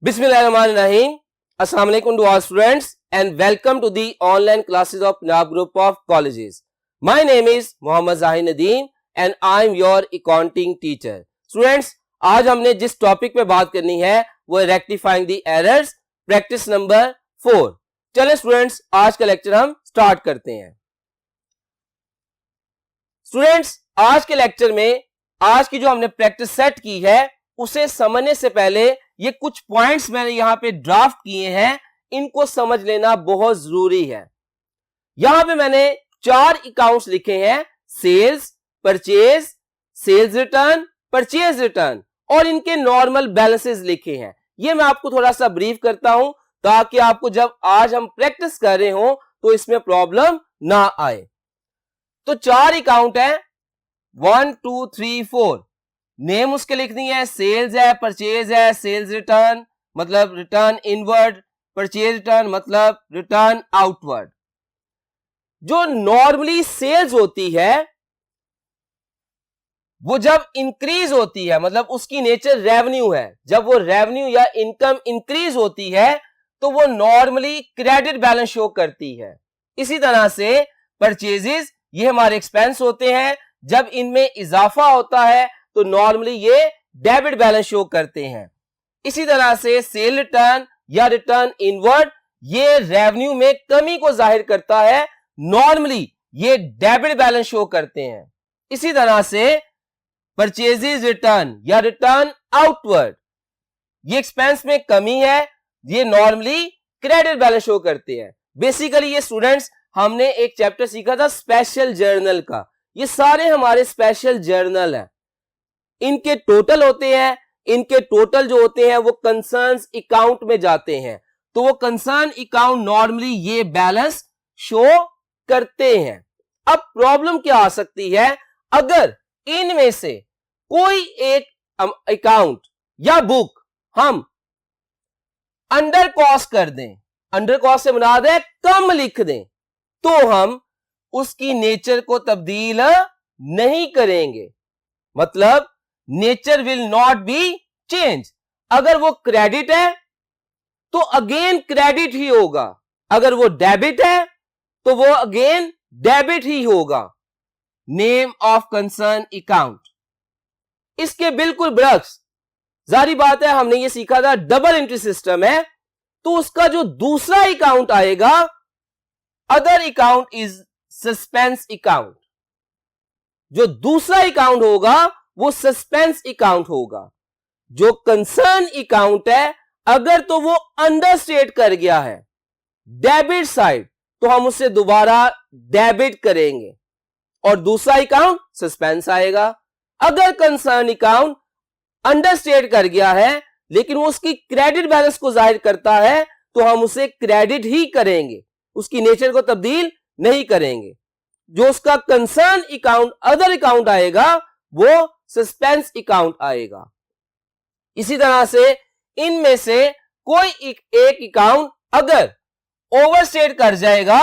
Bismillahirrahmanirrahim. Assalamu alaikum to all students and welcome to the online classes of Punjab Group of Colleges. My name is Mohammad Zahid Nadeem and I am your accounting teacher. Students, आज हमने जिस topic पे बात करनी है वो है rectifying दी errors, practice number 4. चलिए स्टूडेंट्स, आज का लेक्चर हम स्टार्ट करते हैं. स्टूडेंट्स, आज के लेक्चर में आज की जो हमने प्रैक्टिस सेट की है उसे समझने से पहले ये कुछ पॉइंट्स मैंने यहां पे ड्राफ्ट किए हैं, इनको समझ लेना बहुत जरूरी है. यहां पे मैंने 4 अकाउंट्स लिखे हैं: sales, purchase, sales return, purchase return, और इनके नॉर्मल बैलेंसेस लिखे हैं. ये मैं आपको थोड़ा सा ब्रीफ करता हूं ताकि आपको जब आज हम प्रैक्टिस कर रहे हो तो इसमें प्रॉब्लम ना आए. तो 4 अकाउंट है, 1 2 3 4. नेम उसके लिखनी है, सेल्स है, परचेज है, सेल्स रिटर्न मतलब रिटर्न इनवर्ड, परचेज रिटर्न मतलब रिटर्न आउटवर्ड. जो नॉर्मली सेल्स होती है वो जब इंक्रीज होती है, मतलब उसकी नेचर रेवेन्यू है, जब वो रेवेन्यू या इनकम इंक्रीज होती है तो वो नॉर्मली क्रेडिट बैलेंस शो करती है. इसी तरह से परचेजेस ये हमारे एक्सपेंस होते हैं, जब इनमें इजाफा होता है तो नॉर्मली ये डेबिट बैलेंस शो करते हैं. इसी तरह से सेल रिटर्न या रिटर्न इनवर्ड ये रेवेन्यू में कमी को जाहिर करता है, नॉर्मली ये डेबिट बैलेंस शो करते हैं. इसी तरह से परचेजेस रिटर्न या रिटर्न आउटवर्ड ये एक्सपेंस में कमी है, ये नॉर्मली क्रेडिट बैलेंस शो करते हैं. बेसिकली ये स्टूडेंट्स हमने एक चैप्टर सीखा था स्पेशल जर्नल का. ये सारे हमारे स्पेशल जर्नल हैं, इनके टोटल होते हैं, इनके टोटल जो होते हैं वो कंसर्न्स अकाउंट में जाते हैं. तो वो कंसर्न अकाउंट नॉर्मली ये बैलेंस शो करते हैं. अब प्रॉब्लम क्या आ सकती है, अगर इनमें से कोई एक अकाउंट या बुक हम अंडर कॉस्ट कर दें, अंडर कॉस्ट से मुराद है कम लिख दें, तो हम उसकी नेचर को तब्दील नहीं करेंगे. मतलब nature will not be change. अगर वो क्रेडिट है तो अगेन क्रेडिट ही होगा, अगर वो डेबिट है तो वो अगेन डेबिट ही होगा. नेम ऑफ कंसर्न अकाउंट इसके बिल्कुल बरक्स. जारी बात है हमने ये सीखा था डबल एंट्री सिस्टम है, तो उसका जो दूसरा अकाउंट आएगा, other account is suspense account. जो दूसरा अकाउंट होगा वो सस्पेंस अकाउंट होगा. जो कंसर्न अकाउंट है अगर तो वो अंडरस्टेट कर गया है डेबिट साइड तो हम उससे दोबारा डेबिट करेंगे और दूसरा अकाउंट सस्पेंस आएगा. अगर कंसर्न अकाउंट अंडरस्टेट कर गया है लेकिन वो उसकी क्रेडिट बैलेंस को जाहिर करता है तो हम उसे क्रेडिट ही करेंगे, उसकी नेचर को तब्दील नहीं करेंगे. जो उसका कंसर्न अकाउंट अदर अकाउंट आएगा वो सस्पेंस अकाउंट आएगा. इसी तरह से इनमें से कोई एक अकाउंट अगर ओवरस्टेट कर जाएगा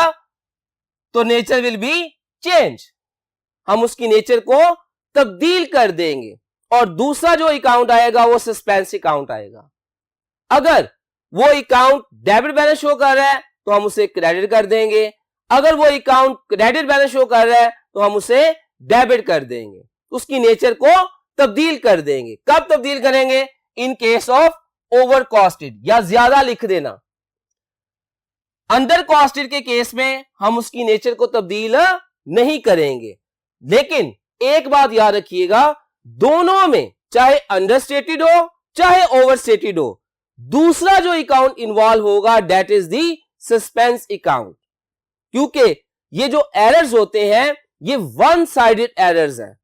तो नेचर विल बी चेंज, हम उसकी नेचर को तब्दील कर देंगे और दूसरा जो अकाउंट आएगा वो सस्पेंस अकाउंट आएगा. अगर वो अकाउंट डेबिट बैलेंस शो कर रहा है तो हम उसे क्रेडिट कर देंगे, अगर वो अकाउंट क्रेडिट बैलेंस शो कर रहा है तो हम उसे डेबिट कर देंगे, उसकी नेचर को तब्दील कर देंगे. कब तब्दील करेंगे? In case of over costed या ज्यादा लिख देना. अंडर कॉस्टेड के केस में हम उसकी नेचर को तब्दील नहीं करेंगे. लेकिन एक बात याद रखिएगा, दोनों में चाहे अंडरस्टेटेड हो चाहे ओवरस्टेटेड हो, दूसरा जो अकाउंट इन्वॉल्व होगा that is the suspense account. क्योंकि ये जो एरर्स होते हैं ये वन साइडेड एरर्स हैं,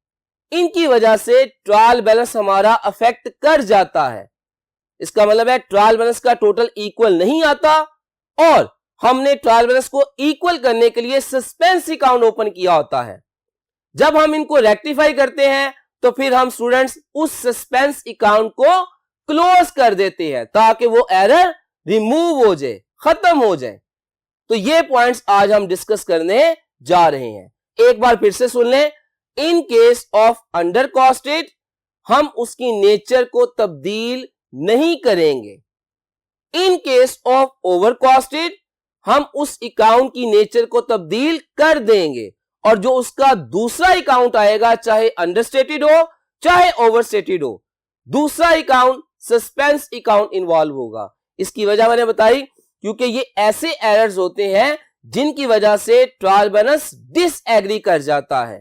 इनकी वजह से ट्रायल बैलेंस हमारा अफेक्ट कर जाता है. इसका मतलब है ट्रायल बैलेंस का टोटल इक्वल नहीं आता और हमने ट्रायल बैलेंस को इक्वल करने के लिए सस्पेंस अकाउंट ओपन किया होता है. जब हम इनको रेक्टिफाई करते हैं तो फिर हम स्टूडेंट्स उस सस्पेंस अकाउंट को क्लोज कर देते हैं ताकि वो एरर रिमूव हो जाए, खत्म हो जाए. तो ये पॉइंट्स आज हम डिस्कस करने जा रहे हैं. एक बार फिर से सुन लें. In case of under costed हम उसकी नेचर को तब्दील नहीं करेंगे. In case of over costed हम उस अकाउंट की नेचर को तब्दील कर देंगे और जो उसका दूसरा अकाउंट आएगा, चाहे अंडरस्टेटेड हो चाहे ओवरस्टेटेड हो, दूसरा अकाउंट सस्पेंस अकाउंट इन्वॉल्व होगा। इसकी वजह मैंने बताई क्योंकि ये ऐसे एरर्स होते हैं जिनकी वजह से ट्रायल बैलेंस डिसएग्री कर जाता है।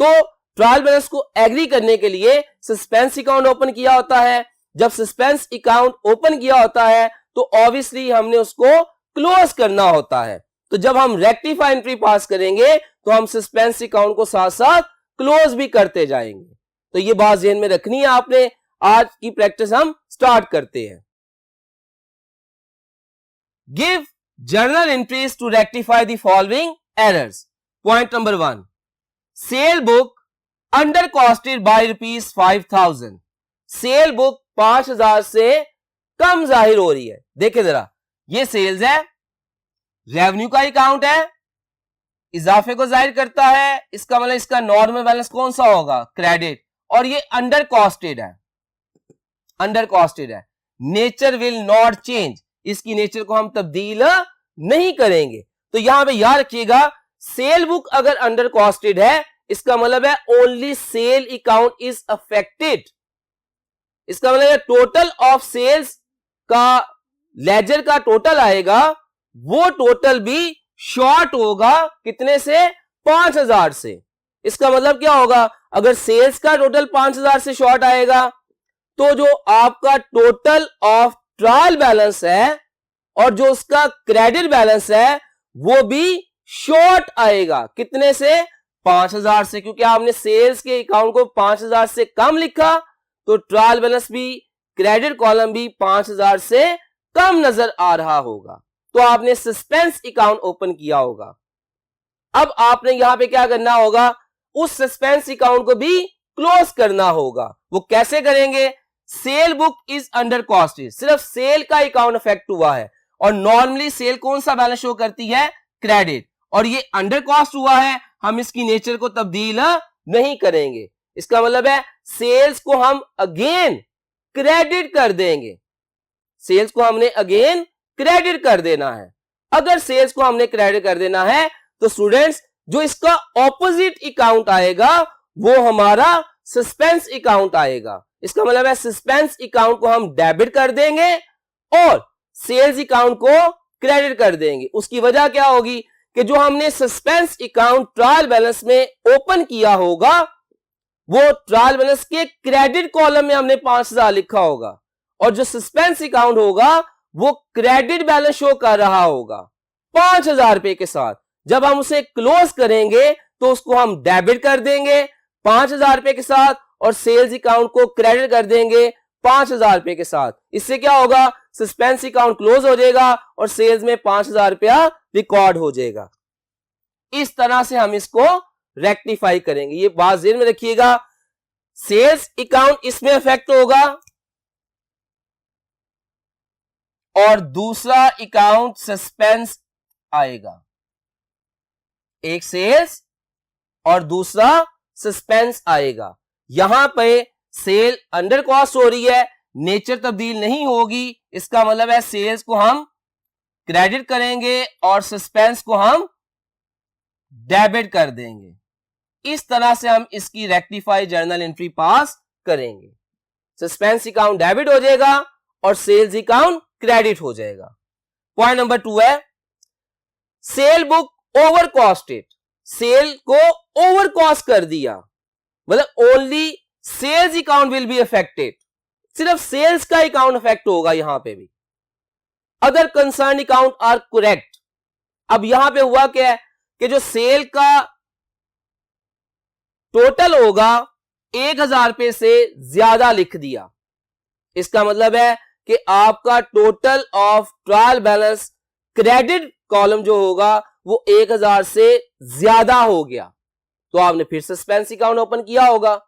तो ट्रायल बैलेंस को एग्री करने के लिए सस्पेंस अकाउंट ओपन किया होता है। जब सस्पेंस अकाउंट ओपन किया होता है तो ऑब्वियसली हमने उसको क्लोज करना होता है। तो जब हम रेक्टिफाई एंट्री पास करेंगे तो हम सस्पेंस अकाउंट को साथ साथ क्लोज भी करते जाएंगे। तो ये बात ध्यान में रखनी है आपने। आज की प्रैक्टिस हम स्टार्ट करते हैं। Give journal entries to rectify the following errors. Point number 1, sale book under costed by ₹5,000। Sale book 5,000 से कम जाहिर हो रही है। देखिए जरा, ये सेल्स है, रेवेन्यू का अकाउंट है, इजाफे को जाहिर करता है, इसका मतलब इसका नॉर्मल बैलेंस कौन सा होगा, क्रेडिट, और ये अंडर कॉस्टेड है, अंडर कॉस्टेड है। नेचर विल नॉट चेंज, इसकी नेचर को हम तब्दील नहीं करेंगे। तो यहां पे याद रखिएगा, सेल बुक अगर अंडर कॉस्टेड है इसका मतलब है only sale account is affected. इसका मतलब है टोटल ऑफ सेल्स का लेजर का टोटल आएगा, वो टोटल भी शॉर्ट होगा कितने से, 5,000 से। इसका मतलब क्या होगा, अगर सेल्स का टोटल 5,000 से शॉर्ट आएगा तो जो आपका टोटल ऑफ ट्रायल बैलेंस है और जो उसका क्रेडिट बैलेंस है वो भी शॉर्ट आएगा कितने से, 5,000 से। क्योंकि आपने सेल्स के अकाउंट को 5,000 से कम लिखा तो ट्रायल बैलेंस भी, क्रेडिट कॉलम भी 5,000 से कम नजर आ रहा होगा। तो आपने सस्पेंस अकाउंट ओपन किया होगा। अब आपने यहां पे क्या करना होगा, उस सस्पेंस अकाउंट को भी क्लोज करना होगा। वो कैसे करेंगे, cell book is under costed, सिर्फ सेल का अकाउंट अफेक्ट हुआ है और नॉर्मली सेल कौन सा बैलेंस शो करती है, क्रेडिट, और ये अंडर कॉस्ट हुआ है, हम इसकी नेचर को तब्दील नहीं करेंगे। इसका मतलब है सेल्स को हम अगेन क्रेडिट कर देंगे, सेल्स को हमने अगेन क्रेडिट कर देना है। अगर सेल्स को हमने क्रेडिट कर देना है तो स्टूडेंट्स जो इसका ऑपोजिट अकाउंट आएगा वो हमारा सस्पेंस अकाउंट आएगा। इसका मतलब है सस्पेंस अकाउंट को हम डेबिट कर देंगे और सेल्स अकाउंट को क्रेडिट कर देंगे। उसकी वजह क्या होगी कि जो हमने सस्पेंस अकाउंट ट्रायल बैलेंस में ओपन किया होगा वो ट्रायल बैलेंस के क्रेडिट कॉलम में हमने 5,000 लिखा होगा और जो सस्पेंस अकाउंट होगा वो क्रेडिट बैलेंस शो कर रहा होगा 5,000 रुपए के साथ। जब हम उसे क्लोज करेंगे तो उसको हम डेबिट कर देंगे 5,000 रुपए के साथ और सेल्स अकाउंट को क्रेडिट कर देंगे 5,000 रुपए के साथ। इससे क्या होगा, सस्पेंस अकाउंट क्लोज हो जाएगा और सेल्स में 5,000 रुपया रिकॉर्ड हो जाएगा। इस तरह से हम इसको रेक्टिफाई करेंगे। ये बात ध्यान में रखिएगा, सेल्स अकाउंट इसमें इफेक्ट होगा और दूसरा अकाउंट सस्पेंस आएगा। एक सेल्स और दूसरा सस्पेंस आएगा। यहां पे सेल अंडर कॉस्ट हो रही है, नेचर तब्दील नहीं होगी। इसका मतलब है सेल्स को हम क्रेडिट करेंगे और सस्पेंस को हम डेबिट कर देंगे। इस तरह से हम इसकी रेक्टिफाई जर्नल एंट्री पास करेंगे। सस्पेंस अकाउंट डेबिट हो जाएगा और सेल्स अकाउंट क्रेडिट हो जाएगा। पॉइंट नंबर 2 है sale book over costed, sale को ओवर कॉस्ट कर दिया, मतलब only sales account will be affected, सिर्फ सेल्स का अकाउंट अफेक्ट होगा। यहां पे भी other concern account are correct. अब यहां पे हुआ क्या है कि जो सेल का टोटल होगा 1,000 रुपए से ज्यादा लिख दिया। इसका मतलब है कि आपका total of trial balance credit column जो होगा वो 1,000 से ज्यादा हो गया। तो आपने फिर सस्पेंस अकाउंट ओपन किया होगा।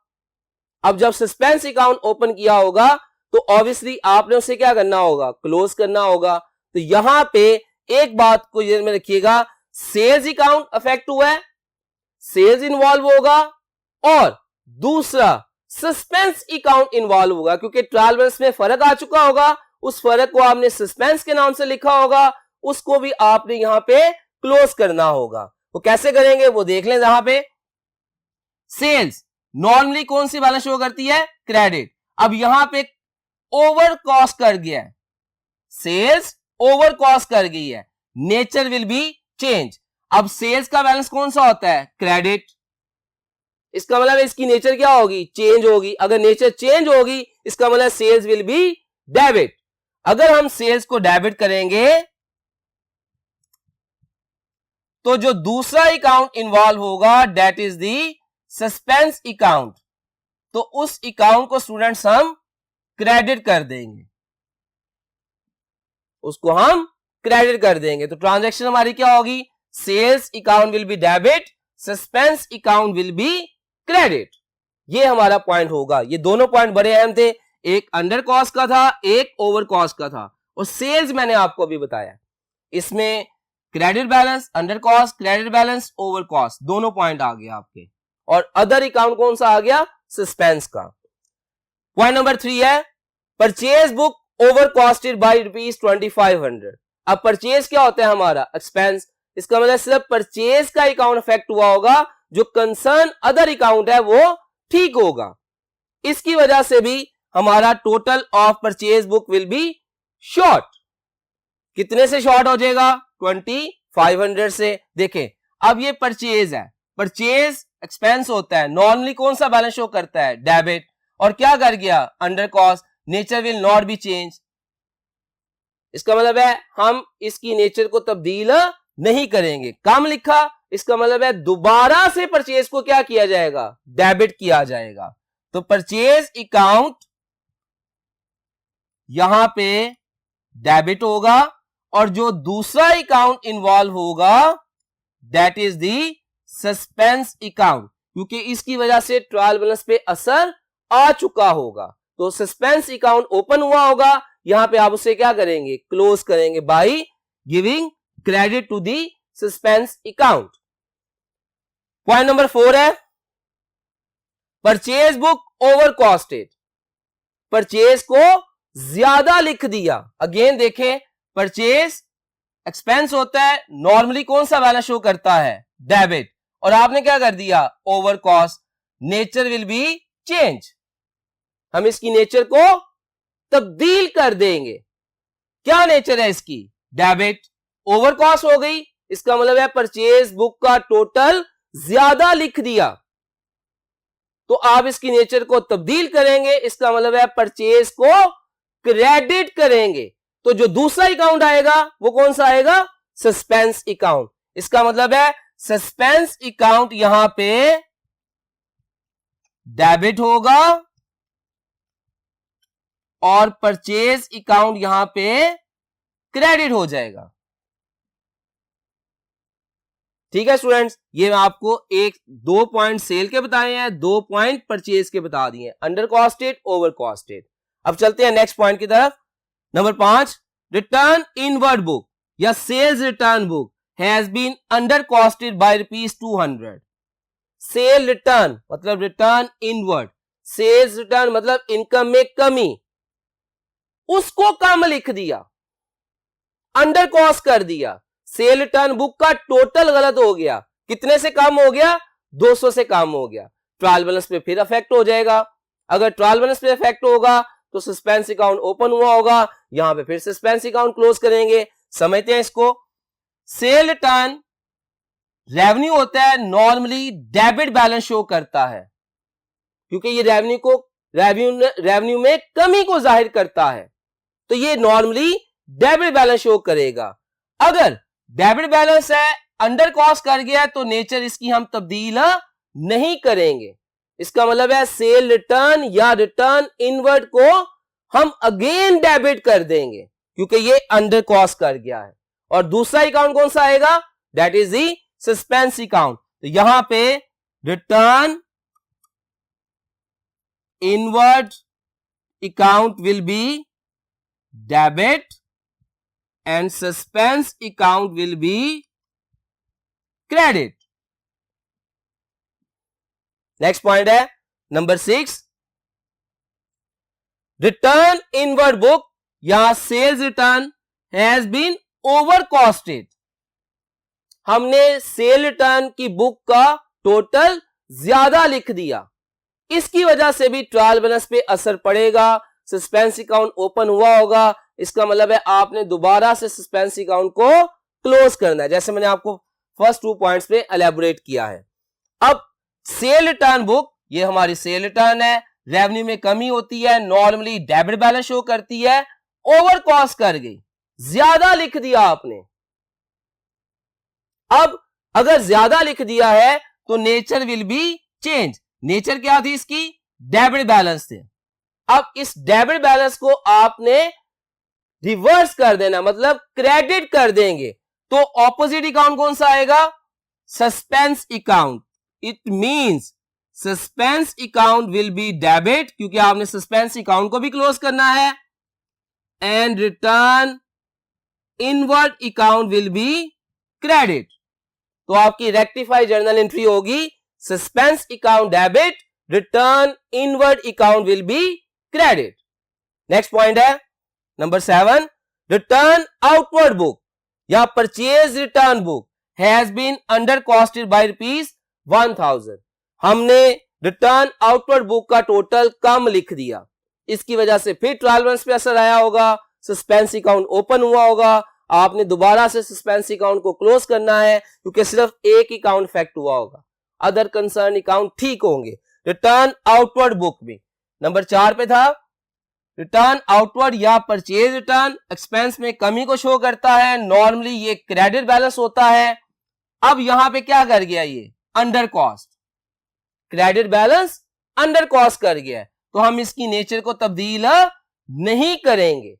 अब जब सस्पेंस अकाउंट ओपन किया होगा तो ऑब्वियसली आपने उसे क्या करना होगा, क्लोज करना होगा। तो यहां पे एक बात को ध्यान में रखिएगा, सेल्स अकाउंट अफेक्ट हुआ है, सेल्स इन्वॉल्व होगा और दूसरा सस्पेंस अकाउंट इन्वॉल्व होगा, क्योंकि ट्रायल बैलेंस में फर्क आ चुका होगा। उस फर्क को आपने सस्पेंस के नाम से लिखा होगा, उसको भी आपने यहां पे क्लोज करना होगा। वो कैसे करेंगे वो देख लें। यहां पे सेल्स नॉर्मली कौन सी बैलेंस शो करती है? क्रेडिट। अब यहां पे ओवर कॉस्ट कर गया है, सेल्स ओवर कॉस्ट कर गई है, नेचर विल बी चेंज। अब सेल्स का बैलेंस कौन सा होता है? क्रेडिट। इसका मतलब इसकी नेचर क्या होगी? चेंज होगी। अगर नेचर चेंज होगी इसका मतलब सेल्स विल बी डेबिट। अगर हम सेल्स को डेबिट करेंगे तो जो दूसरा अकाउंट इन्वॉल्व होगा that is the suspense account, तो उस अकाउंट को स्टूडेंट्स हम क्रेडिट कर देंगे, उसको हम क्रेडिट कर देंगे। तो ट्रांजैक्शन हमारी क्या होगी? Sales account will be debit, suspense account will be credit. ये हमारा पॉइंट होगा। ये दोनों पॉइंट बड़े अहम थे, एक अंडर कॉस्ट का था, एक ओवर कॉस्ट का था। और सेल्स मैंने आपको अभी बताया, इसमें credit balance, under cost, credit balance, over cost, दोनों पॉइंट आ गए आपके। और अदर अकाउंट कौन सा आ गया? सस्पेंस का। पॉइंट नंबर 3 है purchase book over costed by ₹2500। अब परचेज क्या होता है? हमारा एक्सपेंस। इसका मतलब सिर्फ परचेज का अकाउंट अफेक्ट हुआ होगा, जो कंसर्न अदर अकाउंट है वो ठीक होगा। इसकी वजह से भी हमारा total of purchase book will be short. कितने से शॉर्ट हो जाएगा? 2500 से। देखें अब ये परचेज है, परचेज एक्सपेंस होता है, नॉर्मली कौन सा बैलेंस शो करता है? डेबिट। और क्या कर गया? Under cost, nature will not be change. इसका मतलब है हम इसकी नेचर को तब्दील नहीं करेंगे। कम लिखा, इसका मतलब है दोबारा से परचेज को क्या किया जाएगा? डेबिट किया जाएगा। तो परचेज अकाउंट यहां पे डेबिट होगा और जो दूसरा अकाउंट इन्वॉल्व होगा that is the suspense account, क्योंकि इसकी वजह से ट्रायल बैलेंस पे असर आ चुका होगा। तो सस्पेंस अकाउंट ओपन हुआ होगा, यहां पे आप उसे क्या करेंगे? क्लोज करेंगे by giving credit to the suspense account. Point number 4 है purchase book over costed. Purchase को ज्यादा लिख दिया। अगेन देखें, परचेज एक्सपेंस होता है, नॉर्मली कौन सा बैलेंस शो करता है? डेबिट। और आपने क्या कर दिया? Over cost, nature will be change. हम इसकी नेचर को तब्दील कर देंगे। क्या नेचर है इसकी? डेबिट। ओवर कॉस्ट हो गई, इसका मतलब है परचेज बुक का टोटल ज्यादा लिख दिया, तो आप इसकी नेचर को तब्दील करेंगे, इसका मतलब है परचेज को क्रेडिट करेंगे। तो जो दूसरा अकाउंट आएगा वो कौन सा आएगा? Suspense account. इसका मतलब है सस्पेंस अकाउंट यहां पे डेबिट होगा और परचेज अकाउंट यहां पे क्रेडिट हो जाएगा। ठीक है स्टूडेंट्स, ये मैं आपको 2 पॉइंट सेल के बताए हैं, 2 पॉइंट परचेज के बता दिए, अंडर कॉस्टेड, ओवर कॉस्टेड। अब चलते हैं नेक्स्ट पॉइंट की तरफ। नंबर 5, रिटर्न इनवर्ड बुक या sales return book has been under costed by ₹200। Sale return मतलब रिटर्न इनवर्ड, सेल्स रिटर्न मतलब इनकम में कमी, उसको कम लिख दिया, अंडर कॉस्ट कर दिया। सेल रिटर्न बुक का टोटल गलत हो गया। कितने से कम हो गया? 200 से कम हो गया। ट्रायल बैलेंस पे फिर अफेक्ट हो जाएगा। अगर ट्रायल बैलेंस पे अफेक्ट होगा तो सस्पेंस अकाउंट ओपन हुआ होगा, यहां पे फिर सस्पेंस अकाउंट क्लोज करेंगे। समझते हैं इसको। सेल रिटर्न रेवेन्यू होता है, नॉर्मली डेबिट बैलेंस शो करता है, क्योंकि ये रेवेन्यू में कमी को जाहिर करता है, तो ये नॉर्मली डेबिट बैलेंस शो करेगा। अगर डेबिट बैलेंस है, अंडर कॉस्ट कर गया, तो नेचर इसकी हम तब्दील नहीं करेंगे। इसका मतलब है सेल रिटर्न या रिटर्न इनवर्ड को हम अगेन डेबिट कर देंगे, क्योंकि ये अंडर कॉस्ट कर गया है। और दूसरा अकाउंट कौन सा आएगा? That is the suspense account. तो यहां पे return inward account will be debit and suspense account will be credit. Next point है number 6, return inward book या sales return has been over costed. हमने सेल रिटर्न की book का total ज्यादा लिख दिया, इसकी वजह से भी ट्रायल बैलेंस पे असर पड़ेगा। सस्पेंस अकाउंट ओपन हुआ होगा, इसका मतलब है आपने दोबारा से सस्पेंस अकाउंट को क्लोज करना है, जैसे मैंने आपको फर्स्ट 2 पॉइंट्स पे एलैबोरेट किया है। अब सेल रिटर्न बुक, ये हमारी सेल रिटर्न है, रेवेन्यू में कमी होती है, नॉर्मली डेबिट बैलेंस शो करती है, ओवर कॉस्ट कर गई, ज्यादा लिख दिया आपने। अब अगर ज्यादा लिख दिया है तो nature will be change. Nature क्या थी इसकी? डेबिट बैलेंस थे। अब इस डेबिट बैलेंस को आपने रिवर्स कर देना, मतलब क्रेडिट कर देंगे, तो ऑपोजिट अकाउंट कौन सा आएगा? Suspense account. It means suspense account will be debit, क्योंकि आपने सस्पेंस अकाउंट को भी क्लोज करना है, and return inward account will be credit. तो आपकी रेक्टिफाई जर्नल एंट्री होगी suspense account debit, return inward account will be credit. Next point है नंबर 7, रिटर्न आउटवर्ड बुक या purchase return book has been under costed by ₹1000। हमने return outward book का total कम लिख दिया, इसकी वजह से फिर ट्रायल बैलेंस पे असर आया होगा, सस्पेंस अकाउंट ओपन हुआ होगा, आपने दोबारा से सस्पेंस अकाउंट को क्लोज करना है, क्योंकि सिर्फ एक अकाउंट इफेक्ट हुआ होगा, अदर कंसर्न अकाउंट ठीक होंगे। रिटर्न आउटवर्ड बुक में नंबर 4 पे था, रिटर्न आउटवर्ड या परचेज रिटर्न एक्सपेंस में कमी को शो करता है, नॉर्मली ये क्रेडिट बैलेंस होता है। अब यहां पे क्या कर गया? ये under cost, credit balance under cost कर गया है, तो हम इसकी नेचर को तब्दील नहीं करेंगे।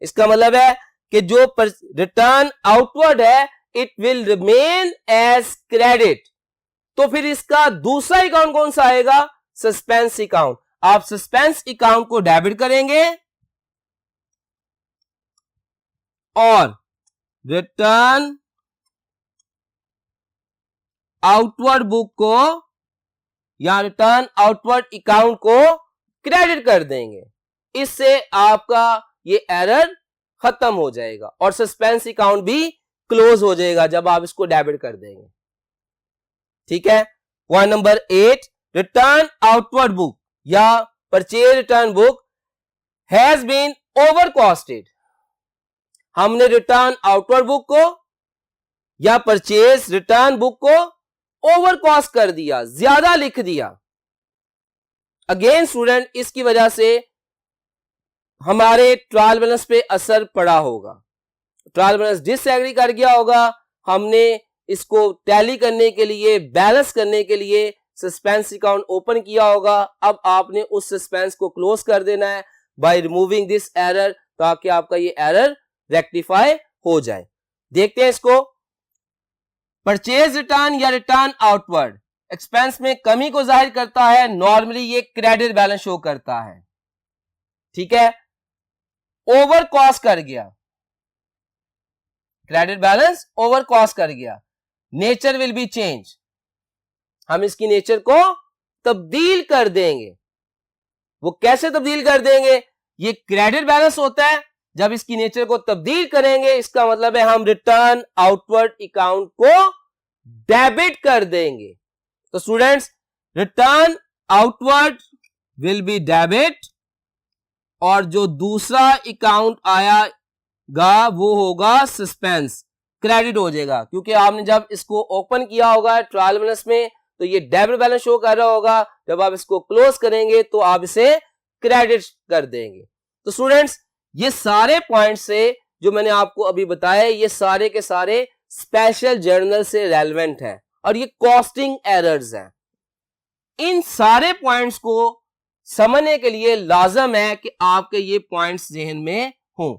इसका मतलब है कि जो रिटर्न आउटवर्ड है it will remain as credit. तो फिर इसका दूसरा अकाउंट कौन सा आएगा? Suspense account. आप सस्पेंस अकाउंट को डेबिट करेंगे और रिटर्न आउटवर्ड बुक को या रिटर्न आउटवर्ड अकाउंट को क्रेडिट कर देंगे। इससे आपका ये एरर खत्म हो जाएगा और सस्पेंस अकाउंट भी क्लोज हो जाएगा जब आप इसको डेबिट कर देंगे। ठीक है। Point number 8, return outward book या purchase return book has been over costed. हमने रिटर्न आउटवर्ड बुक को या परचेज रिटर्न बुक को ओवर कॉस्ट कर दिया, ज्यादा लिख दिया। अगेन स्टूडेंट, इसकी वजह से हमारे ट्रायल बैलेंस पे असर पड़ा होगा, ट्रायल बैलेंस डिसएग्री कर गया होगा। हमने इसको टैली करने के लिए, बैलेंस करने के लिए सस्पेंस अकाउंट ओपन किया होगा। अब आपने उस सस्पेंस को क्लोज कर देना है बाय रिमूविंग दिस एरर, ताकि आपका ये एरर रेक्टिफाई हो जाए। देखते हैं इसको। परचेज रिटर्न या रिटर्न आउटवर्ड एक्सपेंस में कमी को जाहिर करता है, नॉर्मली ये क्रेडिट बैलेंस शो करता है। ठीक है। ओवर कॉस्ट कर गया, क्रेडिट बैलेंस ओवर कॉस्ट कर गया, नेचर विल बी चेंज। हम इसकी नेचर को तब्दील कर देंगे। वो कैसे तब्दील कर देंगे? ये क्रेडिट बैलेंस होता है, जब इसकी नेचर को तब्दील करेंगे इसका मतलब है हम रिटर्न आउटवर्ड अकाउंट को डेबिट कर देंगे। तो students, return outward will be debit और जो दूसरा अकाउंट आएगा वो होगा सस्पेंस, क्रेडिट हो जाएगा, क्योंकि आपने जब इसको ओपन किया होगा ट्रायल बैलेंस में तो ये डेबिट बैलेंस शो कर रहा होगा, जब आप इसको क्लोज करेंगे तो आप इसे क्रेडिट कर देंगे। तो स्टूडेंट्स, ये सारे पॉइंट से जो मैंने आपको अभी बताया, ये सारे के सारे स्पेशल जर्नल से रेलेवेंट है और ये कॉस्टिंग एरर्स हैं। इन सारे पॉइंट्स को समझने के लिए लाजम है कि आपके ये पॉइंट्स ज़हन में हों।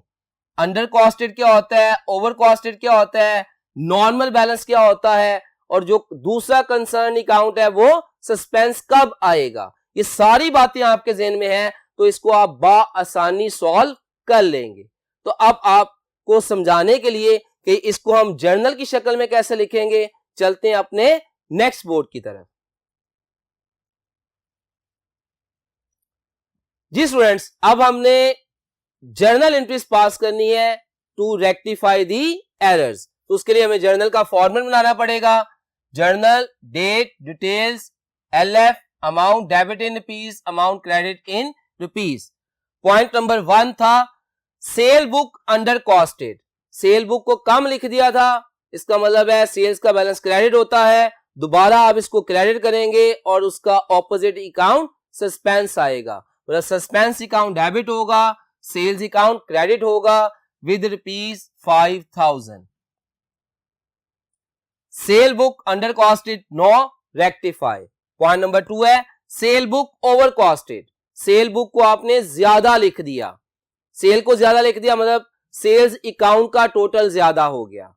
अंडर कॉस्टेड क्या होता है, ओवर कॉस्टेड क्या होता है, नॉर्मल बैलेंस क्या होता है, और जो दूसरा कंसर्न अकाउंट है वो सस्पेंस कब आएगा, ये सारी बातें आपके ज़हन में है, तो इसको आप बाआसानी सॉल्व कर लेंगे। तो अब आपको समझाने के लिए कि इसको हम जर्नल की शक्ल में कैसे लिखेंगे, चलते हैं अपने नेक्स्ट बोर्ड की तरफ। जी स्टूडेंट्स, अब हमने जर्नल एंट्रीज पास करनी है टू रेक्टिफाई दी एरर्स। तो उसके लिए हमें जर्नल का फॉर्मेट बनाना पड़ेगा। Journal date details LF amount debit in rupees amount credit in rupees. Point number 1 था sale book under costed. Sale book को कम लिख दिया था, इसका मतलब है सेल्स का बैलेंस क्रेडिट होता है, दोबारा आप इसको क्रेडिट करेंगे और उसका ऑपोजिट अकाउंट सस्पेंस आएगा, मतलब सस्पेंस अकाउंट डेबिट होगा, सेल्स अकाउंट क्रेडिट होगा with ₹5,000। Sale book under costed no rectify. Point number 2 है sale book over costed. Sale book को आपने ज्यादा लिख दिया, सेल को ज्यादा लिख दिया मतलब सेल्स अकाउंट का टोटल ज्यादा हो गया।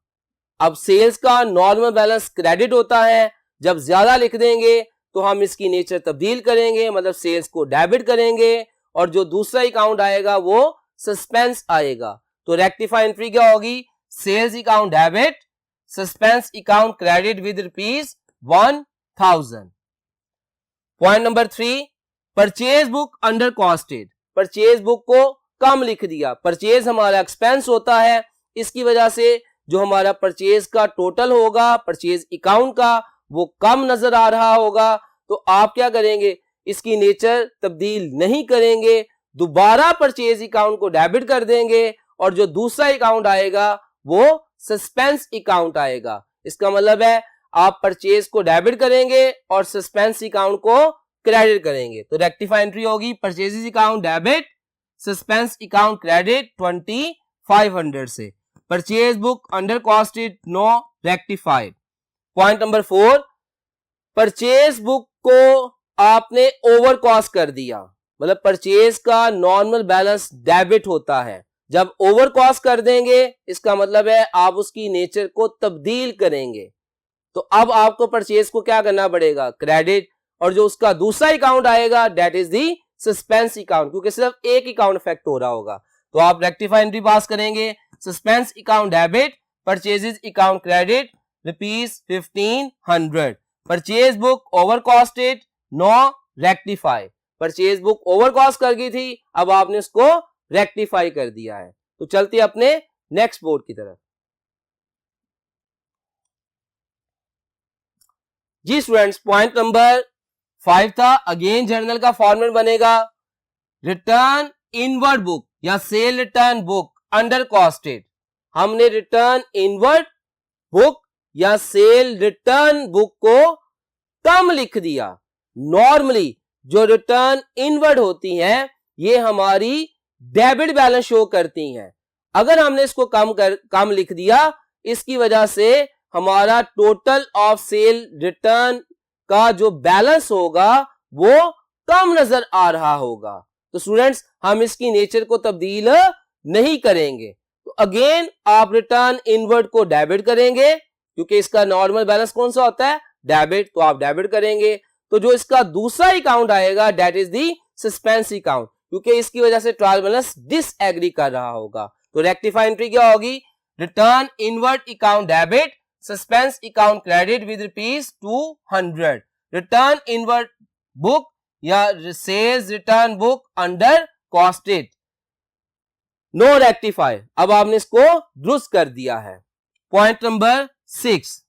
अब सेल्स का नॉर्मल बैलेंस क्रेडिट होता है, जब ज्यादा लिख देंगे तो हम इसकी नेचर तब्दील करेंगे, मतलब सेल्स को डेबिट करेंगे और जो दूसरा अकाउंट आएगा वो सस्पेंस आएगा। तो रेक्टिफाई एंट्री क्या होगी, sales account debit suspense account credit with ₹1,000। Point number 3 purchase book under costed. Purchase book को कम लिख दिया, परचेज हमारा एक्सपेंस होता है, इसकी वजह से जो हमारा परचेज का टोटल होगा परचेज अकाउंट का वो कम नजर आ रहा होगा। तो आप क्या करेंगे, इसकी नेचर तब्दील नहीं करेंगे, दोबारा परचेज अकाउंट को डेबिट कर देंगे और जो दूसरा अकाउंट आएगा वो सस्पेंस अकाउंट आएगा। इसका मतलब है आप परचेज को डेबिट करेंगे और सस्पेंस अकाउंट को क्रेडिट करेंगे। तो रेक्टिफाई एंट्री होगी purchase account debit suspense account credit 2500 से। Purchase book under costed no rectified. Point number 4 purchase book को आपने ओवर कॉस्ट कर दिया, मतलब परचेज का नॉर्मल बैलेंस डेबिट होता है, जब ओवर कॉस्ट कर देंगे इसका मतलब है आप उसकी नेचर को तब्दील करेंगे। तो अब आपको परचेज को क्या करना पड़ेगा, क्रेडिट, और जो उसका दूसरा अकाउंट आएगा that is the suspense account, क्योंकि सिर्फ एक अकाउंट इफेक्ट हो रहा होगा। तो आप रेक्टिफाई एंट्री पास करेंगे suspense account debit purchases account credit ₹1500। Purchase book over costed no rectify. Purchase book over cost कर गई थी, अब आपने उसको रेक्टिफाई कर दिया है। तो चलते अपने नेक्स्ट बोर्ड की तरफ। जी स्टूडेंट्स, पॉइंट नंबर 5 था अगेन जर्नल का फॉर्मेट बनेगा रिटर्न इनवर्ड बुक या sale return book under costed. हमने रिटर्न इनवर्ड बुक या सेल रिटर्न बुक को कम लिख दिया। नॉर्मली जो रिटर्न इनवर्ड होती हैं ये हमारी डेबिट बैलेंस शो करती हैं, अगर हमने इसको कम लिख दिया इसकी वजह से हमारा टोटल ऑफ सेल रिटर्न का जो बैलेंस होगा वो कम नजर आ रहा होगा। तो स्टूडेंट्स हम इसकी नेचर को तब्दील नहीं करेंगे। तो अगेन आप रिटर्न इनवर्ड को डेबिट करेंगे क्योंकि इसका नॉर्मल बैलेंस कौन सा होता है, डेबिट, तो आप डेबिट करेंगे। तो जो इसका दूसरा अकाउंट आएगा that is the suspense account, क्योंकि इसकी वजह से ट्रायल बैलेंस डिसएग्री कर रहा होगा। तो रेक्टिफाई एंट्री क्या होगी, return inward account debit suspense account credit with ₹200। Return inward book या sales return book under costed no rectify. अब आपने इसको दुरुस्त कर दिया है। पॉइंट नंबर 6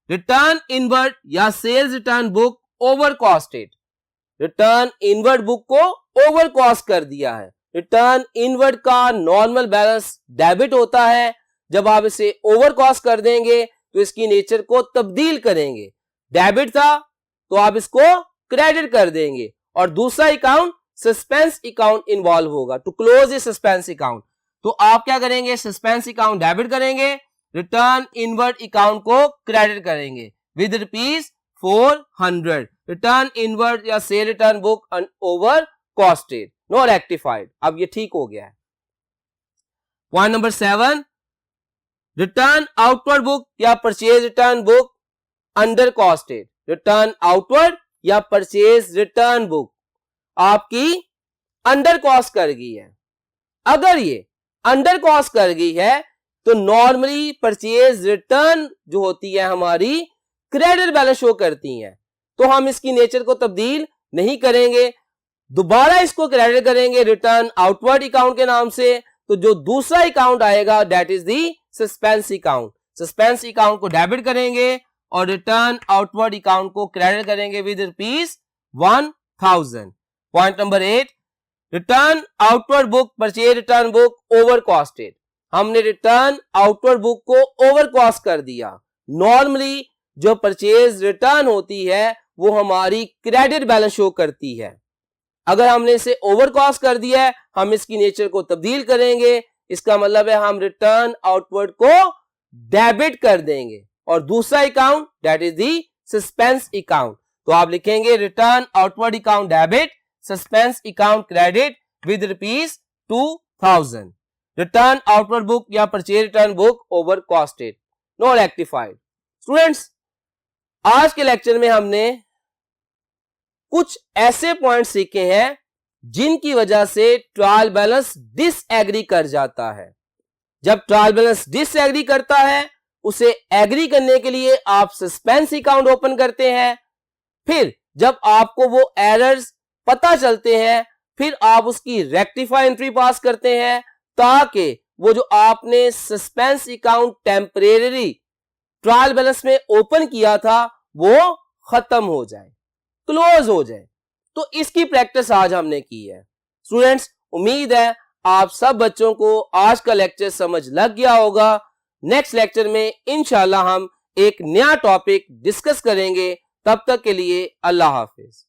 रिटर्न इनवर्ड या sales return book over costed. Return inward book को ओवर कॉस्ट कर दिया है। रिटर्न इनवर्ड का नॉर्मल बैलेंस डेबिट होता है, जब आप इसे ओवर कॉस्ट कर देंगे तो इसकी नेचर को तब्दील करेंगे। डेबिट था तो आप इसको क्रेडिट कर देंगे और दूसरा अकाउंट सस्पेंस अकाउंट इन्वॉल्व होगा to close a suspense account. तो आप क्या करेंगे, सस्पेंस अकाउंट डेबिट करेंगे, रिटर्न इनवर्ड अकाउंट को क्रेडिट करेंगे विद ₹400। रिटर्न इनवर्ड या sale return book over costed no rectified. अब ये ठीक हो गया है। Point number 7 return outward book या purchase return book under costed. Return outward या परचेज रिटर्न बुक आपकी अंडर कॉस्ट कर गई है। अगर ये अंडर कॉस्ट कर गई है तो नॉर्मली परचेज रिटर्न जो होती है हमारी क्रेडिट बैलेंस शो करती हैं, तो हम इसकी नेचर को तब्दील नहीं करेंगे। दोबारा इसको क्रेडिट करेंगे रिटर्न आउटवर्ड अकाउंट के नाम से, तो जो दूसरा अकाउंट आएगा that is the suspense account. Suspense account को डेबिट करेंगे और रिटर्न आउटवर्ड अकाउंट को क्रेडिट करेंगे with ₹1000। Point number 8, return outward book purchase return book over costed. हमने रिटर्न आउटवर्ड बुक को ओवर कॉस्ट कर दिया। नॉर्मली जो परचेज रिटर्न होती है वो हमारी क्रेडिट बैलेंस शो करती है। अगर हमने इसे ओवर कॉस्ट कर दिया है, हम इसकी नेचर को तब्दील करेंगे। इसका मतलब है हम रिटर्न आउटवर्ड को डेबिट कर देंगे और दूसरा account that is the suspense account. तो आप लिखेंगे return outward account debit, suspense account credit with ₹2000। Return outward book या purchase return book over costed, no rectified. Students, आज के लेक्चर में हमने कुछ ऐसे पॉइंट सीखे हैं जिनकी वजह से ट्रायल बैलेंस डिसएग्री कर जाता है। जब ट्रायल बैलेंस डिसएग्री करता है, उसे एग्री करने के लिए आप सस्पेंस अकाउंट ओपन करते हैं। फिर जब आपको वो एरर्स पता चलते हैं, फिर आप उसकी रेक्टिफाई एंट्री पास करते हैं ताकि वो जो आपने suspense account temporary trial balance में ओपन किया था वो खत्म हो जाए, क्लोज हो जाए। तो इसकी प्रैक्टिस आज हमने की है। स्टूडेंट्स, उम्मीद है आप सब बच्चों को आज का लेक्चर समझ लग गया होगा। नेक्स्ट लेक्चर में इंशाल्लाह हम एक नया टॉपिक डिस्कस करेंगे। तब तक के लिए अल्लाह हाफिज।